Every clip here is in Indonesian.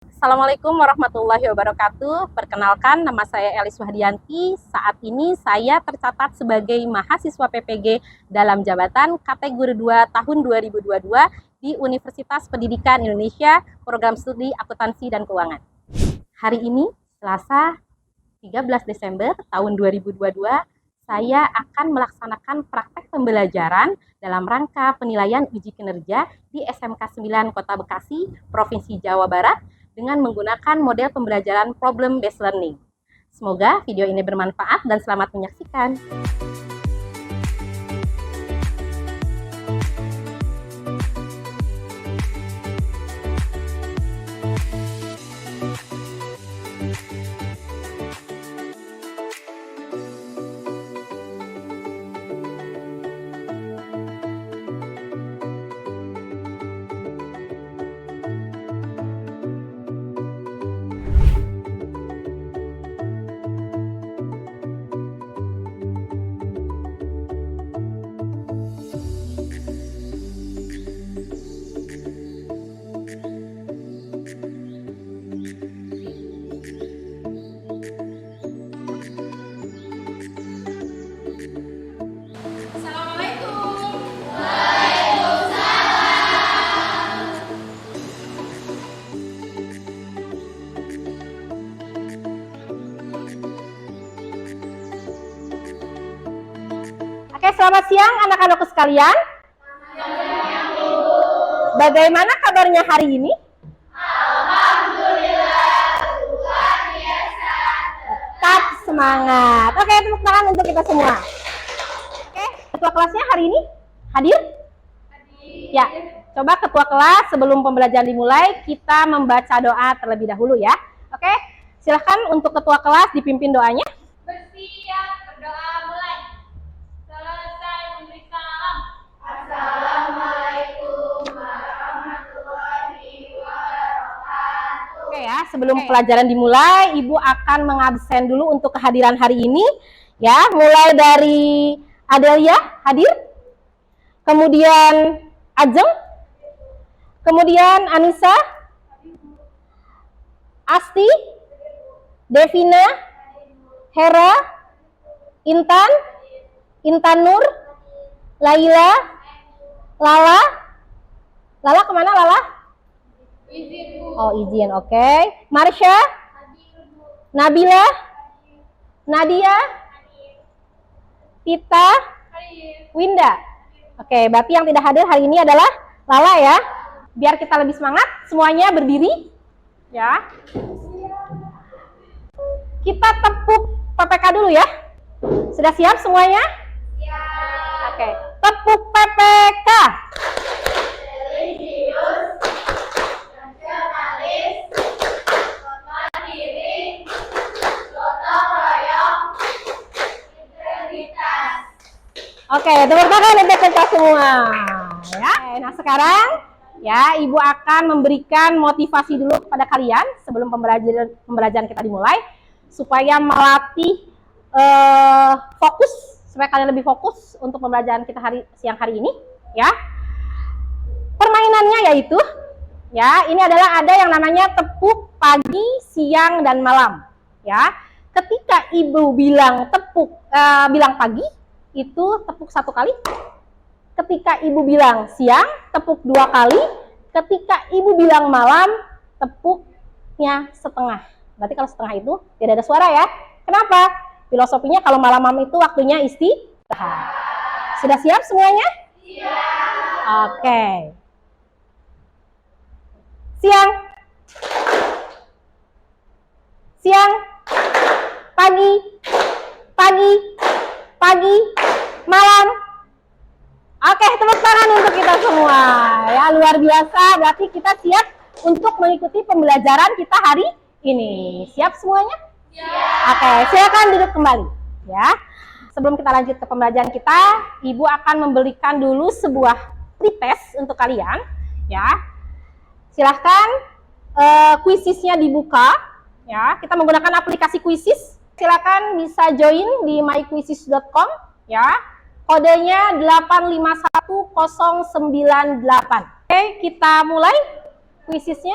Assalamualaikum warahmatullahi wabarakatuh. Perkenalkan, nama saya Elis Wahdianti. Saat ini saya tercatat sebagai mahasiswa PPG dalam jabatan kategori 2 tahun 2022 di Universitas Pendidikan Indonesia, Program Studi Akuntansi dan Keuangan. Hari ini, Selasa 13 Desember tahun 2022, saya akan melaksanakan praktek pembelajaran dalam rangka penilaian uji kinerja di SMK 9 Kota Bekasi, Provinsi Jawa Barat, dengan menggunakan model pembelajaran problem based learning. Semoga video ini bermanfaat dan selamat menyaksikan. Oke, selamat siang anak-anakku sekalian. Bagaimana kabarnya hari ini? Alhamdulillah, luar biasa. Tetap semangat. Oke, tepuk tangan untuk kita semua. Oke, ketua kelasnya hari ini hadir? Ya, coba ketua kelas sebelum pembelajaran dimulai, kita membaca doa terlebih dahulu ya. Oke, silahkan untuk ketua kelas dipimpin doanya. Bersiap, berdoa mulai. Selesai memberi salam. Assalamualaikum warahmatullahi wabarakatuh. Oke ya, sebelum pelajaran dimulai, Ibu akan mengabsen dulu untuk kehadiran hari ini. Ya, mulai dari Adelia hadir, kemudian Ajeng, kemudian Anissa, Asti, Devina, Hera, Intan, Intan Nur, Laila, Lala. Lala kemana Lala? Izin Bu. Oh izin, oke. Marsha, Nabila, Nadia, Tita, Winda. Oke, berarti yang tidak hadir hari ini adalah Lala ya. Biar kita lebih semangat, semuanya berdiri. Ya. Kita tepuk PPK dulu ya. Sudah siap semuanya? Siap. Oke, tepuk PPK. Religius, nasionalis, mandiri, gotong royong, integritas. Oke, tepuk tangan untuk kita semua. Ya. Nah sekarang ya Ibu akan memberikan motivasi dulu kepada kalian sebelum pembelajaran kita dimulai supaya melatih fokus, supaya kalian lebih fokus untuk pembelajaran kita siang hari ini. Ya. Permainannya yaitu ya ini adalah ada yang namanya tepuk pagi, siang dan malam. Ya. Ketika Ibu bilang bilang pagi, itu tepuk 1 kali. Ketika Ibu bilang siang, tepuk 2 kali. Ketika Ibu bilang malam, tepuknya setengah. Berarti kalau setengah itu tidak ada suara ya. Kenapa? Filosofinya kalau malam-malam itu waktunya istirahat. Sudah siap semuanya? Siap. Oke. Siang. Siang. Pagi. Pagi. Pagi. Malam. Oke, tepuk tangan untuk kita semua. Ya, luar biasa. Berarti kita siap untuk mengikuti pembelajaran kita hari ini. Siap semuanya? Siap. Oke, silakan duduk kembali. Ya. Sebelum kita lanjut ke pembelajaran kita, Ibu akan memberikan dulu sebuah pretest untuk kalian. Ya. Silahkan quizisnya dibuka. Ya, kita menggunakan aplikasi Quizizz. Silakan bisa join di myquizizz.com. Ya. Kodenya 851098. Oke, kita mulai quiziznya.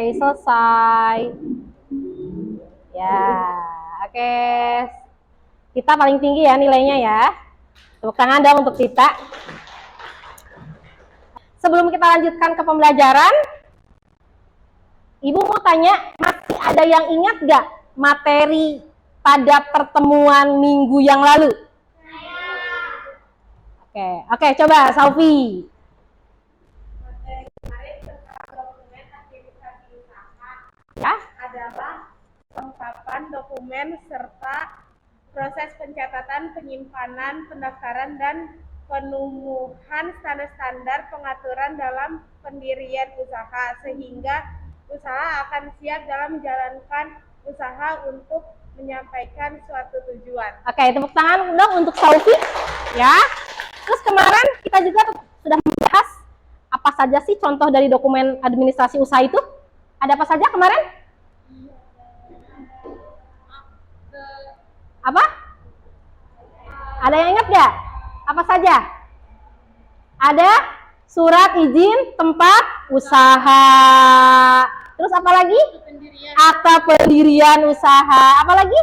Oke, selesai. Ya, oke. Kita paling tinggi ya nilainya ya. Tepuk tangan dong untuk Tita. Sebelum kita lanjutkan ke pembelajaran, Ibu mau tanya, masih ada yang ingat gak materi pada pertemuan minggu yang lalu? Oke, coba Saufi. Materi kemarin tentang dokumen administrasi usaha Ya, adalah kelengkapan dokumen serta proses pencatatan, penyimpanan, pendaftaran, dan penumuhan standar-standar pengaturan dalam pendirian usaha sehingga usaha akan siap dalam menjalankan usaha untuk menyampaikan suatu tujuan. oke, tepuk tangan dong untuk Saufi. Ya. Terus kemarin kita juga sudah membahas apa saja sih contoh dari dokumen administrasi usaha itu? Ada apa saja kemarin? Apa? Ada yang ingat gak? Apa saja? Ada surat izin tempat usaha. Terus apa lagi? Akta pendirian usaha. Apa lagi?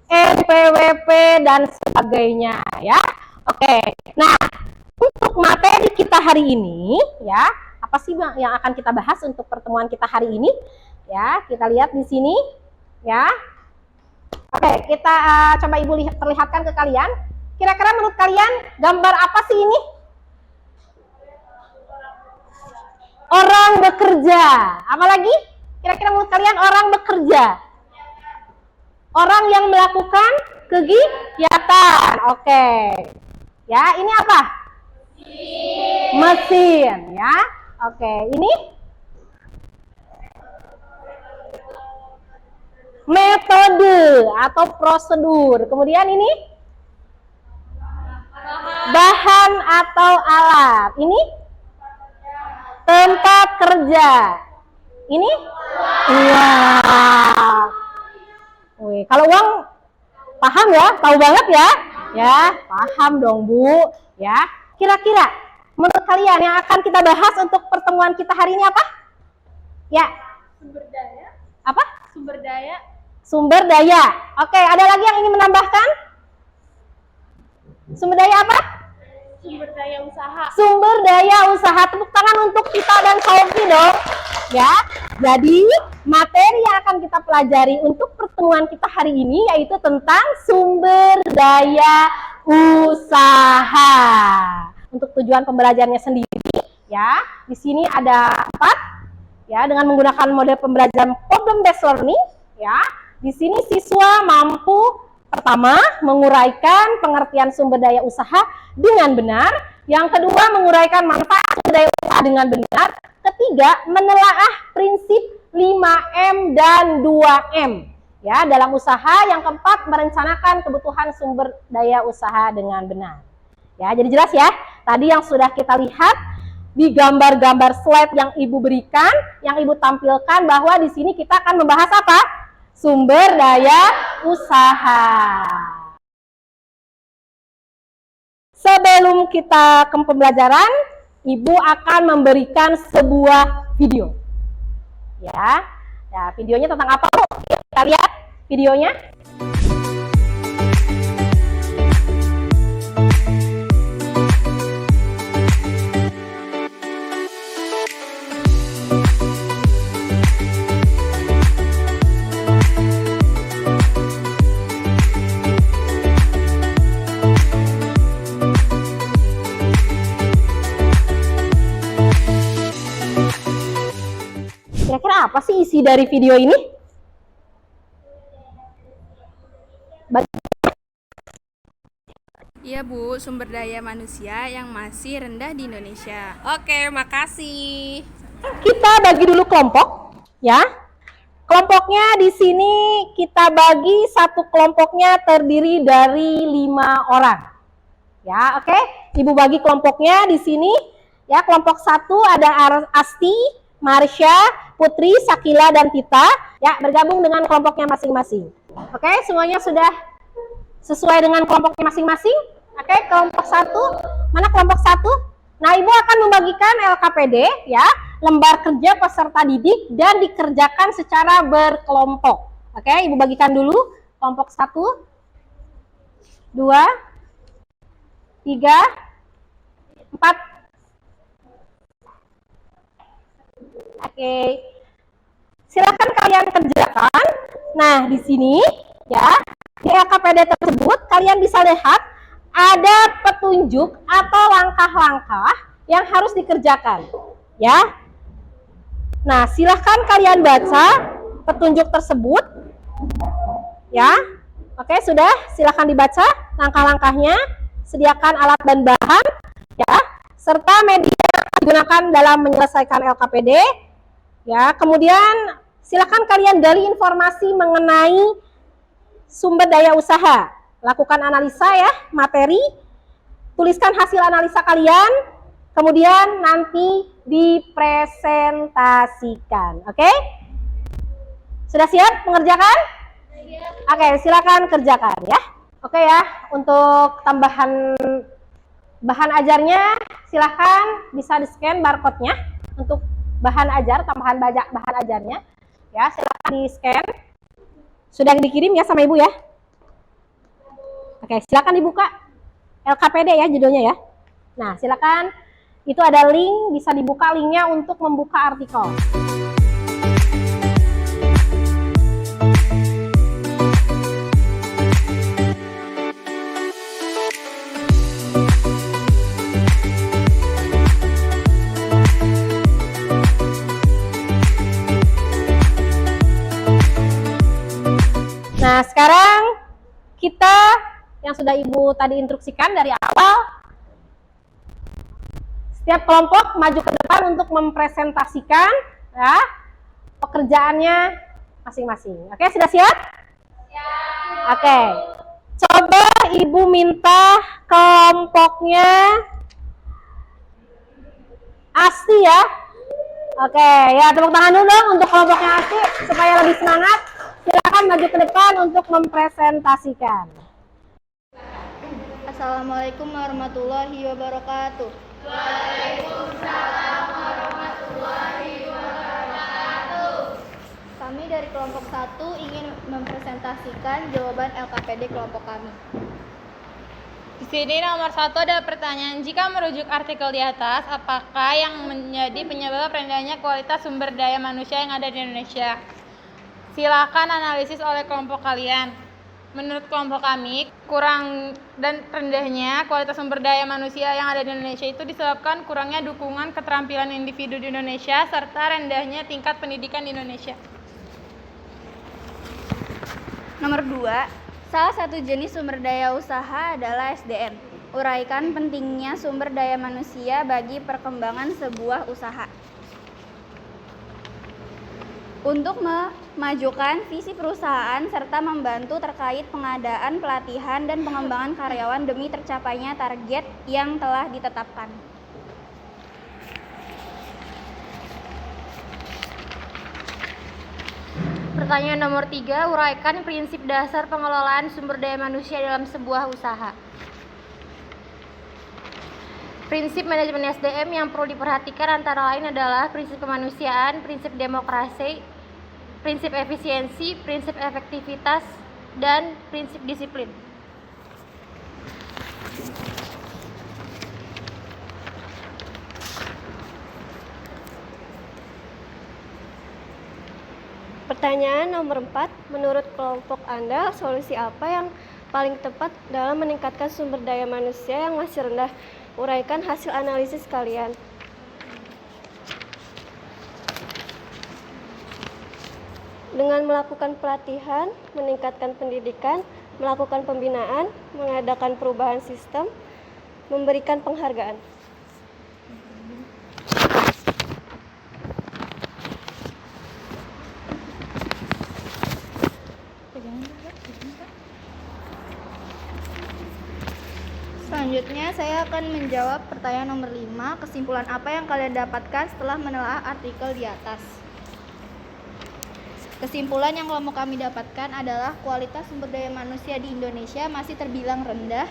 NPWP dan sebagainya ya. Oke. Nah, untuk materi kita hari ini ya, apa sih yang akan kita bahas untuk pertemuan kita hari ini? Ya, kita lihat di sini ya. Oke, kita coba Ibu perlihatkan ke kalian. Kira-kira menurut kalian gambar apa sih ini? Orang bekerja. Apa lagi? Kira-kira menurut kalian orang bekerja? Orang yang melakukan kegiatan. Oke. Ya, ini apa? Mesin. Ya. Oke, ini metode atau prosedur. Kemudian ini bahan atau alat. Ini tempat kerja. Ini uang. Wih, kalau uang paham ya, tahu banget ya? Ya, paham dong Bu. Ya, kira-kira menurut kalian yang akan kita bahas untuk pertemuan kita hari ini apa? Ya. Sumber daya. Apa? Sumber daya. Sumber daya. Oke, ada lagi yang ingin menambahkan? Sumber daya apa? Sumber daya usaha. Sumber daya usaha. Tepuk tangan untuk kita dan Saufi dong. Ya. Jadi, materi yang akan kita pelajari untuk pertemuan kita hari ini yaitu tentang sumber daya usaha. Untuk tujuan pembelajarannya sendiri, ya. Di sini ada 4 ya, dengan menggunakan model pembelajaran problem based learning, ya. Di sini siswa mampu pertama menguraikan pengertian sumber daya usaha dengan benar, yang kedua menguraikan manfaat sumber daya usaha dengan benar, ketiga menelaah prinsip 5M dan 2M ya dalam usaha, yang keempat merencanakan kebutuhan sumber daya usaha dengan benar. Ya, jadi jelas ya. Tadi yang sudah kita lihat di gambar-gambar slide yang Ibu berikan, yang Ibu tampilkan bahwa di sini kita akan membahas apa? Sumber daya usaha. Sebelum kita ke pembelajaran, Ibu akan memberikan sebuah video. Ya, videonya tentang apa, Bu? Kita lihat videonya. Kira-kira apa sih isi dari video ini? Iya Bu, sumber daya manusia yang masih rendah di Indonesia. Oke, makasih. Kita bagi dulu kelompok, ya. Kelompoknya di sini kita bagi satu kelompoknya terdiri dari 5 orang. Ya, oke. Ibu bagi kelompoknya di sini. Ya, kelompok 1 ada Asti, Marsha, Putri, Sakila, dan Tita. Ya, bergabung dengan kelompoknya masing-masing. Oke, semuanya sudah sesuai dengan kelompoknya masing-masing. Oke, kelompok 1. Mana kelompok 1? Nah, Ibu akan membagikan LKPD ya, lembar kerja peserta didik dan dikerjakan secara berkelompok. Oke, Ibu bagikan dulu kelompok 1, 2, 3, 4. Oke. Silakan kalian kerjakan. Nah, di sini ya, di LKPD tersebut kalian bisa lihat ada petunjuk atau langkah-langkah yang harus dikerjakan, ya. Nah, silahkan kalian baca petunjuk tersebut, ya. Oke, sudah. Silahkan dibaca langkah-langkahnya. Sediakan alat dan bahan, ya, serta media yang digunakan dalam menyelesaikan LKPD, ya. Kemudian silahkan kalian gali informasi mengenai sumber daya usaha. Lakukan analisa ya, materi, tuliskan hasil analisa kalian, kemudian nanti dipresentasikan. Oke? Sudah siap mengerjakan? Oke, silakan kerjakan ya. Oke ya, untuk tambahan bahan ajarnya silakan bisa di-scan barcode-nya untuk bahan ajar, tambahan bahan ajarnya. Ya, silakan di-scan. Sudah dikirim ya sama Ibu ya? Oke, silakan dibuka LKPD ya judulnya ya. Nah, silakan, itu ada link, bisa dibuka linknya untuk membuka artikel. Nah, sekarang kita yang sudah Ibu tadi instruksikan dari awal, setiap kelompok maju ke depan untuk mempresentasikan ya, pekerjaannya masing-masing. Oke, sudah siap? Siap. Oke, coba Ibu minta kelompoknya Asti ya. Oke, ya tepuk tangan dulu dong untuk kelompoknya Asti supaya lebih semangat. Silakan maju ke depan untuk mempresentasikan. Assalamualaikum warahmatullahi wabarakatuh. Waalaikumsalam warahmatullahi wabarakatuh. Kami dari kelompok 1 ingin mempresentasikan jawaban LKPD kelompok kami. Di sini nomor 1 ada pertanyaan, jika merujuk artikel di atas, apakah yang menjadi penyebab rendahnya kualitas sumber daya manusia yang ada di Indonesia? Silakan analisis oleh kelompok kalian. Menurut kelompok kami, kurang dan rendahnya kualitas sumber daya manusia yang ada di Indonesia itu disebabkan kurangnya dukungan keterampilan individu di Indonesia serta rendahnya tingkat pendidikan di Indonesia. Nomor 2, salah satu jenis sumber daya usaha adalah SDM. Uraikan pentingnya sumber daya manusia bagi perkembangan sebuah usaha. Untuk memajukan visi perusahaan serta membantu terkait pengadaan, pelatihan, dan pengembangan karyawan demi tercapainya target yang telah ditetapkan. Pertanyaan nomor 3, uraikan prinsip dasar pengelolaan sumber daya manusia dalam sebuah usaha. Prinsip manajemen SDM yang perlu diperhatikan antara lain adalah prinsip kemanusiaan, prinsip demokrasi, prinsip efisiensi, prinsip efektivitas, dan prinsip disiplin. Pertanyaan nomor 4, menurut kelompok Anda, solusi apa yang paling tepat dalam meningkatkan sumber daya manusia yang masih rendah? Uraikan hasil analisis kalian. Dengan melakukan pelatihan, meningkatkan pendidikan, melakukan pembinaan, mengadakan perubahan sistem, memberikan penghargaan. Selanjutnya saya akan menjawab pertanyaan nomor 5. Kesimpulan apa yang kalian dapatkan setelah menelaah artikel di atas? Kesimpulan yang kelompok kami dapatkan adalah kualitas sumber daya manusia di Indonesia masih terbilang rendah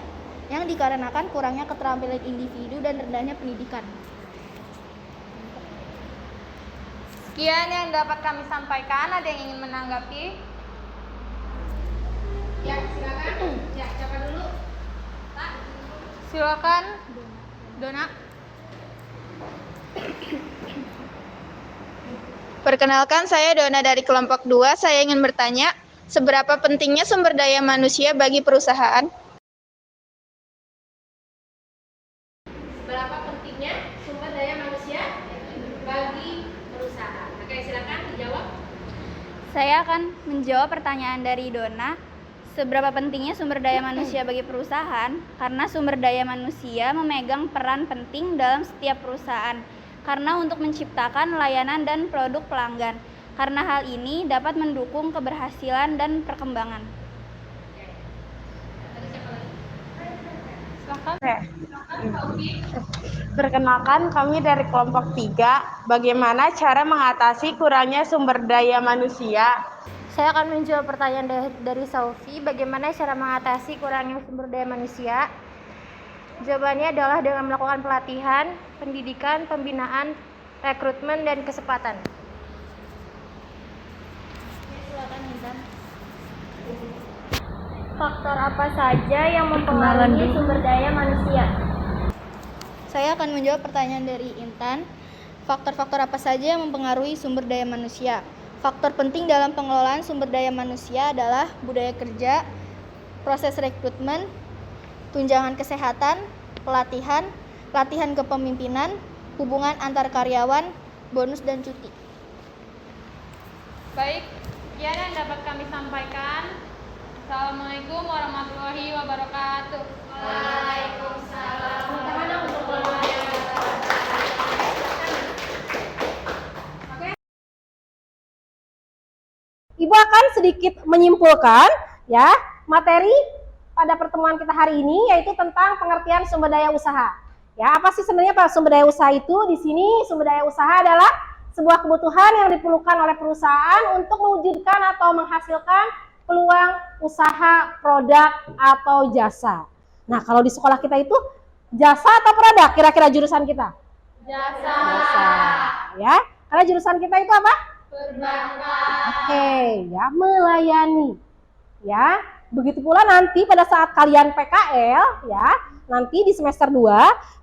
yang dikarenakan kurangnya keterampilan individu dan rendahnya pendidikan. Sekian yang dapat kami sampaikan. Ada yang ingin menanggapi? Ya, silakan. Ya, siapa dulu? Pak. Silakan, Dona. Perkenalkan, saya Dona dari kelompok 2. Saya ingin bertanya, seberapa pentingnya sumber daya manusia bagi perusahaan? Berapa pentingnya sumber daya manusia bagi perusahaan? Oke, silakan dijawab. Saya akan menjawab pertanyaan dari Dona. Seberapa pentingnya sumber daya manusia bagi perusahaan? Karena sumber daya manusia memegang peran penting dalam setiap perusahaan. Karena untuk menciptakan layanan dan produk pelanggan. Karena hal ini dapat mendukung keberhasilan dan perkembangan. Perkenalkan, kami dari kelompok 3. Bagaimana cara mengatasi kurangnya sumber daya manusia? Saya akan menjawab pertanyaan dari Saufi, bagaimana cara mengatasi kurangnya sumber daya manusia? Jawabannya adalah dengan melakukan pelatihan, pendidikan, pembinaan, rekrutmen, dan kesempatan. Faktor apa saja yang mempengaruhi sumber daya manusia? Saya akan menjawab pertanyaan dari Intan. Faktor-faktor apa saja yang mempengaruhi sumber daya manusia? Faktor penting dalam pengelolaan sumber daya manusia adalah budaya kerja, proses rekrutmen, tunjangan kesehatan, pelatihan, latihan kepemimpinan, hubungan antar karyawan, bonus dan cuti. Baik, sekian yang dapat kami sampaikan. Assalamualaikum warahmatullahi wabarakatuh. Ibu akan sedikit menyimpulkan ya materi pada pertemuan kita hari ini, yaitu tentang pengertian sumber daya usaha. Ya, apa sih sebenarnya Pak sumber daya usaha itu? Di sini sumber daya usaha adalah sebuah kebutuhan yang diperlukan oleh perusahaan untuk mewujudkan atau menghasilkan peluang usaha, produk atau jasa. Nah, kalau di sekolah kita itu jasa atau produk kira-kira jurusan kita? Jasa. Jasa. Ya, karena jurusan kita itu apa? Perbankan. Oke, ya, melayani. Ya, begitu pula nanti pada saat kalian PKL, ya, nanti di semester 2,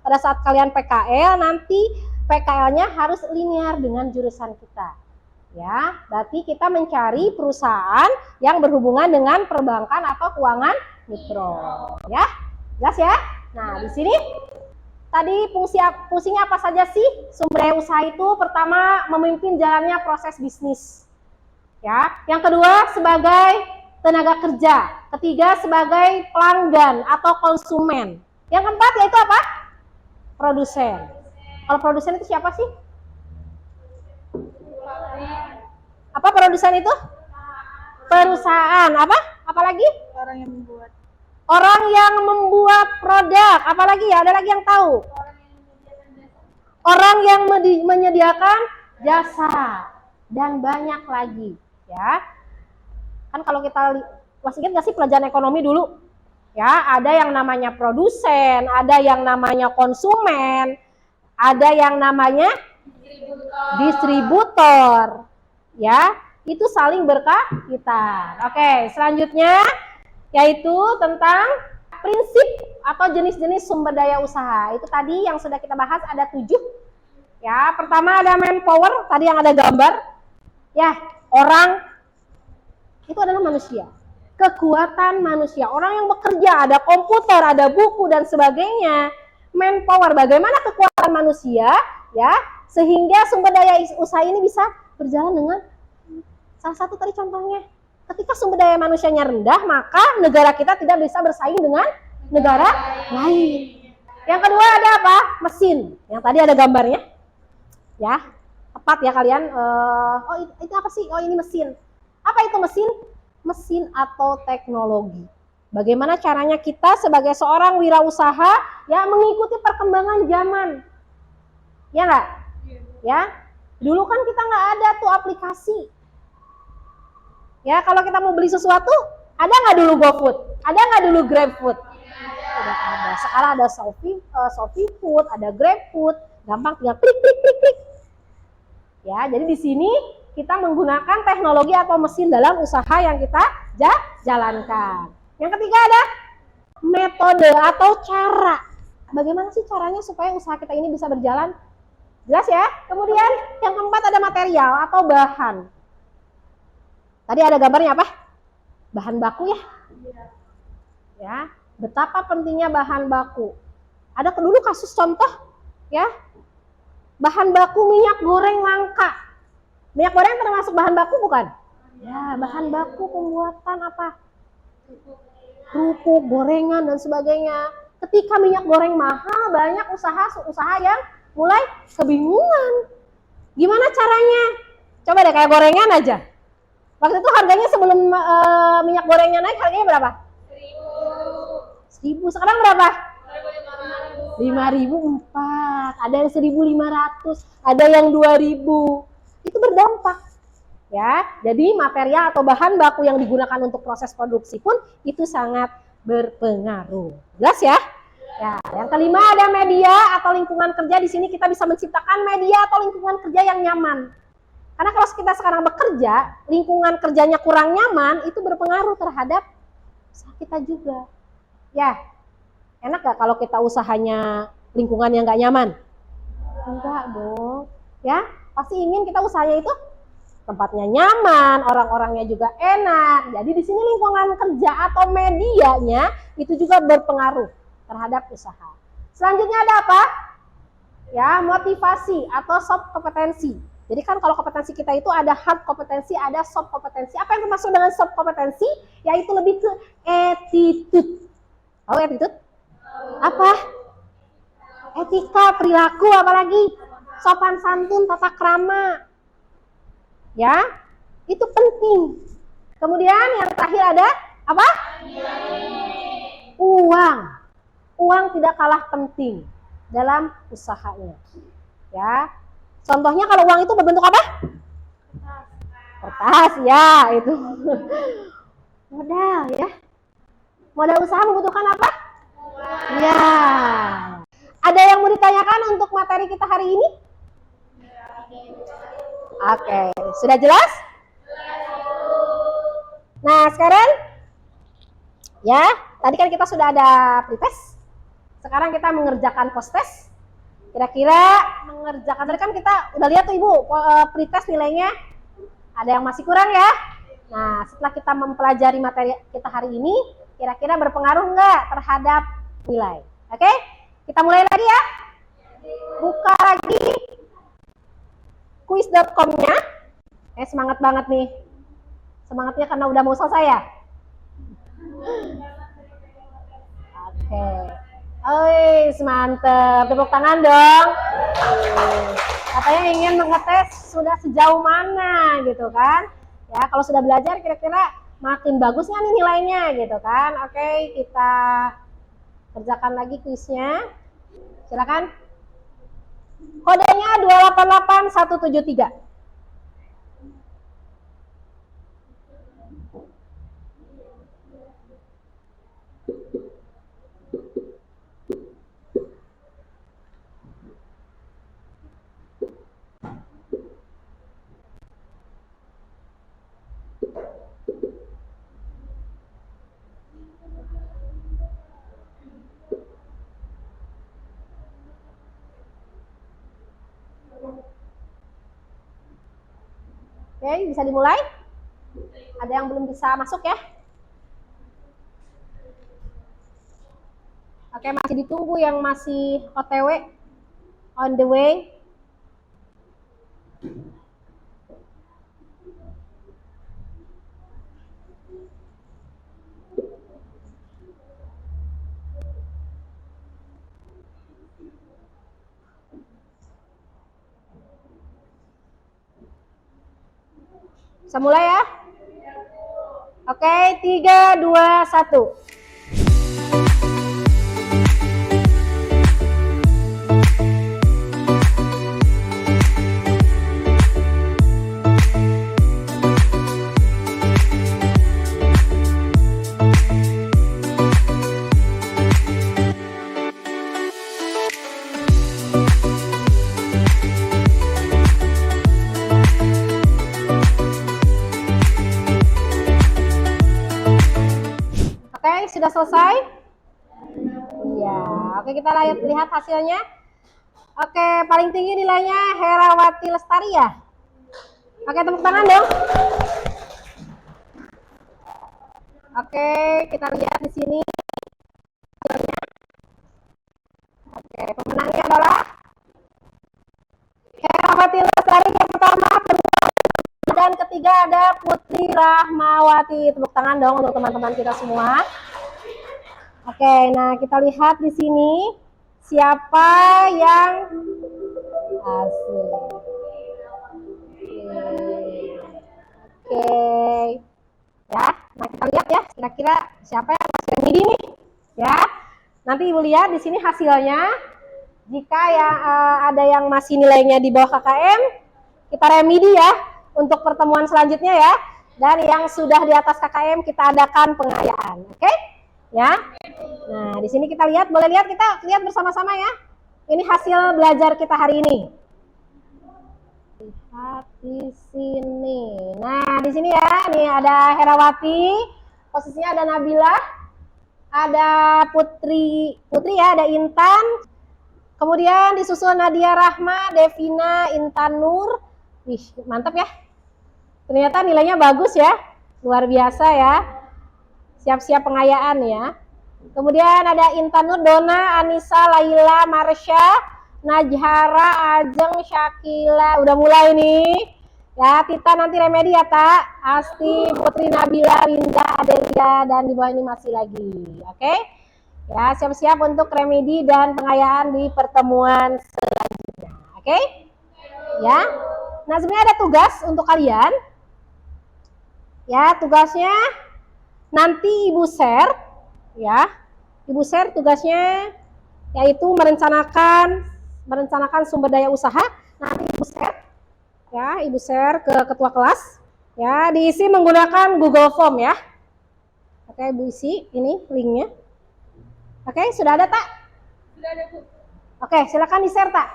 pada saat kalian PKL, nanti PKL-nya harus linear dengan jurusan kita. Ya, berarti kita mencari perusahaan yang berhubungan dengan perbankan atau keuangan mikro. Ya, jelas ya? Nah, di sini tadi fungsinya apa saja sih? Sumber daya usaha itu pertama memimpin jalannya proses bisnis. Ya, yang kedua sebagai tenaga kerja, ketiga sebagai pelanggan atau konsumen. Yang keempat yaitu apa? Produsen. Kalau produsen itu siapa sih? Apa produsen itu? Perusahaan. Apa? Apalagi? Orang yang membuat. Orang yang membuat produk. Apalagi ya? Ada lagi yang tahu? Orang yang menyediakan jasa. Dan banyak lagi. Ya. Kan kalau kita masih ingat nggak sih pelajaran ekonomi dulu? Ya, ada yang namanya produsen, ada yang namanya konsumen, ada yang namanya distributor. Ya, itu saling berkaitan. Oke, selanjutnya yaitu tentang prinsip atau jenis-jenis sumber daya usaha. Itu tadi yang sudah kita bahas ada 7. Ya, pertama ada manpower, tadi yang ada gambar. Ya, orang itu adalah manusia. Kekuatan manusia, orang yang bekerja, ada komputer, ada buku dan sebagainya. Manpower, bagaimana kekuatan manusia ya sehingga sumber daya usaha ini bisa berjalan dengan salah satu tadi contohnya. Ketika sumber daya manusianya rendah, maka negara kita tidak bisa bersaing dengan negara lain. Yang kedua ada apa? Mesin. Yang tadi ada gambarnya. Ya, tepat ya kalian. Oh itu apa sih? Oh ini mesin. Apa itu mesin? Mesin atau teknologi. Bagaimana caranya kita sebagai seorang wirausaha ya mengikuti perkembangan zaman. Ya nggak? Ya. Dulu kan kita nggak ada tuh aplikasi. Ya kalau kita mau beli sesuatu, ada nggak dulu GoFood? Ada nggak dulu GrabFood? Tidak ada. Sekarang ada Shopee Food, ada Grab Food, gampang tinggal klik klik klik klik. Ya, jadi di sini kita menggunakan teknologi atau mesin dalam usaha yang kita jalankan. Yang ketiga ada metode atau cara. Bagaimana sih caranya supaya usaha kita ini bisa berjalan? Jelas ya? Kemudian yang keempat ada material atau bahan. Tadi ada gambarnya apa? Bahan baku ya? Ya, betapa pentingnya bahan baku. Ada dulu kasus contoh ya. Bahan baku minyak goreng langka. Minyak goreng termasuk bahan baku bukan? Ya, bahan baku pembuatan apa? Kerupuk, gorengan dan sebagainya. Ketika minyak goreng mahal, banyak usaha yang mulai kebingungan. Gimana caranya? Coba deh kayak gorengan aja. Waktu itu harganya sebelum minyak gorengnya naik, harganya berapa? 1.000. Sekarang berapa? 5.004. Ada yang 1.500, ada yang 2.000. Itu berdampak. Ya, jadi material atau bahan baku yang digunakan untuk proses produksi pun itu sangat berpengaruh. Jelas ya? Ya, yang kelima ada media atau lingkungan kerja. Di sini kita bisa menciptakan media atau lingkungan kerja yang nyaman. Karena kalau kita sekarang bekerja, lingkungan kerjanya kurang nyaman, itu berpengaruh terhadap usaha kita juga. Ya, enak gak kalau kita usahanya lingkungan yang gak nyaman? Enggak dong. Ya, pasti ingin kita usahanya itu tempatnya nyaman, orang-orangnya juga enak. Jadi di sini lingkungan kerja atau medianya itu juga berpengaruh terhadap usaha. Selanjutnya ada apa? Ya, motivasi atau soft kompetensi. Jadi kan kalau kompetensi kita itu ada hard kompetensi, ada soft kompetensi. Apa yang termasuk dengan soft kompetensi? Yaitu lebih ke attitude. Tahu attitude? Apa? Etika, perilaku, apalagi sopan santun, tata krama. Ya, itu penting. Kemudian yang terakhir ada apa? Uang. Uang tidak kalah penting dalam usahanya. Ya. Contohnya kalau uang itu berbentuk apa? Kertas, ya, itu. Modal ya. Modal usaha membutuhkan apa? Ya. Ada yang mau ditanyakan untuk materi kita hari ini? Oke, sudah jelas? Nah, sekarang ya, tadi kan kita sudah ada pretest. Sekarang kita mengerjakan post-test. Kira-kira mengerjakan, tadi kan kita udah lihat tuh Ibu, pretest nilainya ada yang masih kurang ya. Nah, setelah kita mempelajari materi kita hari ini, kira-kira berpengaruh nggak terhadap nilai? Oke, kita mulai lagi ya. Buka lagi quiz.com-nya. Semangat banget nih. Semangatnya karena udah mau selesai ya. Oke. Mantep. Tepuk tangan dong. Katanya ingin mengetes sudah sejauh mana gitu kan. Ya, kalau sudah belajar kira-kira makin bagus nggak nih nilainya gitu kan. Oke, kita kerjakan lagi kuisnya. Silakan. Kodenya 288173. Oke, bisa dimulai? Ada yang belum bisa masuk ya? Oke, masih ditunggu yang masih OTW, on the way. Bisa mulai ya? Oke, 3, 2, 1. sudah selesai? Iya. Oke, kita lihat hasilnya. Oke, paling tinggi nilainya Herawati Lestari ya. Oke, tepuk tangan dong. Oke, kita lihat di sini. Oke, pemenangnya adalah Herawati Lestari yang pertama, dan ketiga ada Putri Rahmawati. Tepuk tangan dong untuk teman-teman kita semua. Oke, nah kita lihat di sini siapa yang asik. Oke. Ya, nah kita lihat ya, kira-kira siapa yang masih remedi nih, ya. Nanti Ibu lihat di sini hasilnya. Jika ada yang masih nilainya di bawah KKM, kita remedi ya untuk pertemuan selanjutnya ya. Dan yang sudah di atas KKM kita adakan pengayaan, oke? Ya. Nah, di sini kita lihat, boleh lihat, kita lihat bersama-sama ya. Ini hasil belajar kita hari ini. Lihat di sini. Nah, di sini ya, nih ada Herawati, posisinya ada Nabila, ada Putri ya, ada Intan, kemudian disusul Nadia Rahma, Devina, Intan Nur. Wih, mantap ya. Ternyata nilainya bagus ya, luar biasa ya. Siap-siap pengayaan ya. Kemudian ada Intan Nur, Dona, Anissa, Laila, Marsha, Najhara, Ajeng, Syakila. Udah mulai nih. Ya, Tita nanti remedi ya, Tak. Asti, Putri, Nabila, Rinda, Adelia, dan di bawah ini masih lagi. Oke? Ya, siap-siap untuk remedi dan pengayaan di pertemuan selanjutnya. Oke? Ya. Nah, sebenarnya ada tugas untuk kalian. Ya, tugasnya nanti Ibu share, ya. Ibu share tugasnya yaitu merencanakan sumber daya usaha. Nanti Ibu share, ya, Ibu share ke ketua kelas, ya, diisi menggunakan Google Form ya. Oke, Ibu isi ini linknya. Oke, sudah ada, Tak? Sudah ada, Bu. Oke, silakan di-share, Tak.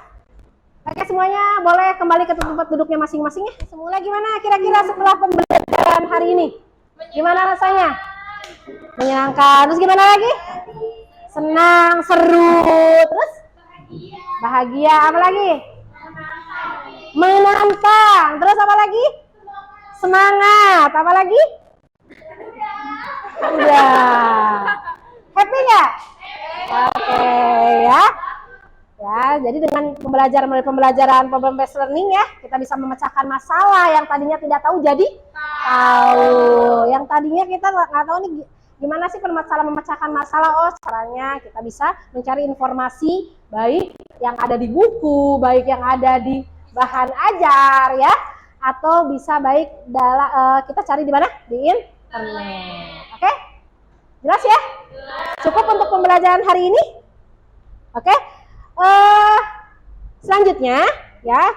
Oke, semuanya boleh kembali ke tempat duduknya masing-masing ya. Semula gimana kira-kira setelah pembelajaran hari ini? Gimana rasanya? Menyenangkan. Terus gimana lagi? Senang, seru, terus bahagia. Apa lagi? Menantang. Terus apa lagi? Semangat. Apa lagi? Udah. Happy nggak? Oke ya. Ya, jadi dengan pembelajaran problem based learning ya, kita bisa memecahkan masalah yang tadinya tidak tahu jadi tahu. Yang tadinya kita nggak tahu nih gimana sih memecahkan masalah. Oh, caranya kita bisa mencari informasi baik yang ada di buku, baik yang ada di bahan ajar ya, atau bisa baik kita cari di mana? Di internet. Oke? Jelas ya? Cukup untuk pembelajaran hari ini? Oke? Selanjutnya ya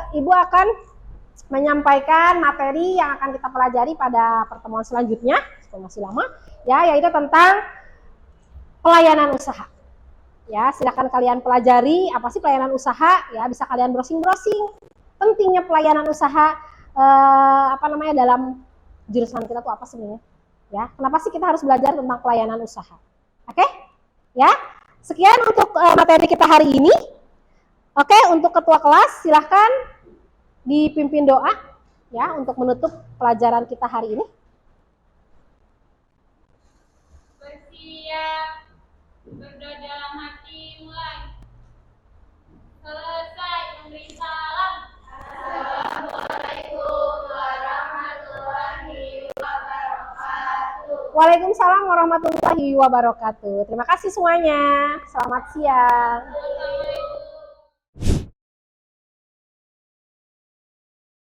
Ibu akan menyampaikan materi yang akan kita pelajari pada pertemuan selanjutnya, masih lama ya, yaitu tentang pelayanan usaha. Ya, silakan kalian pelajari apa sih pelayanan usaha ya, bisa kalian browsing-browsing. Pentingnya pelayanan usaha dalam jurusan kita tuh apa sebenarnya? Ya, kenapa sih kita harus belajar tentang pelayanan usaha? Oke? Ya. Sekian untuk materi kita hari ini. Oke, untuk ketua kelas silahkan dipimpin doa ya untuk menutup pelajaran kita hari ini. Bersiap, berdoa dalam hati, mulai. Selesai, memberi salam. Assalamualaikum warahmatullahi wabarakatuh. Waalaikumsalam warahmatullahi wabarakatuh. Terima kasih semuanya. Selamat siang.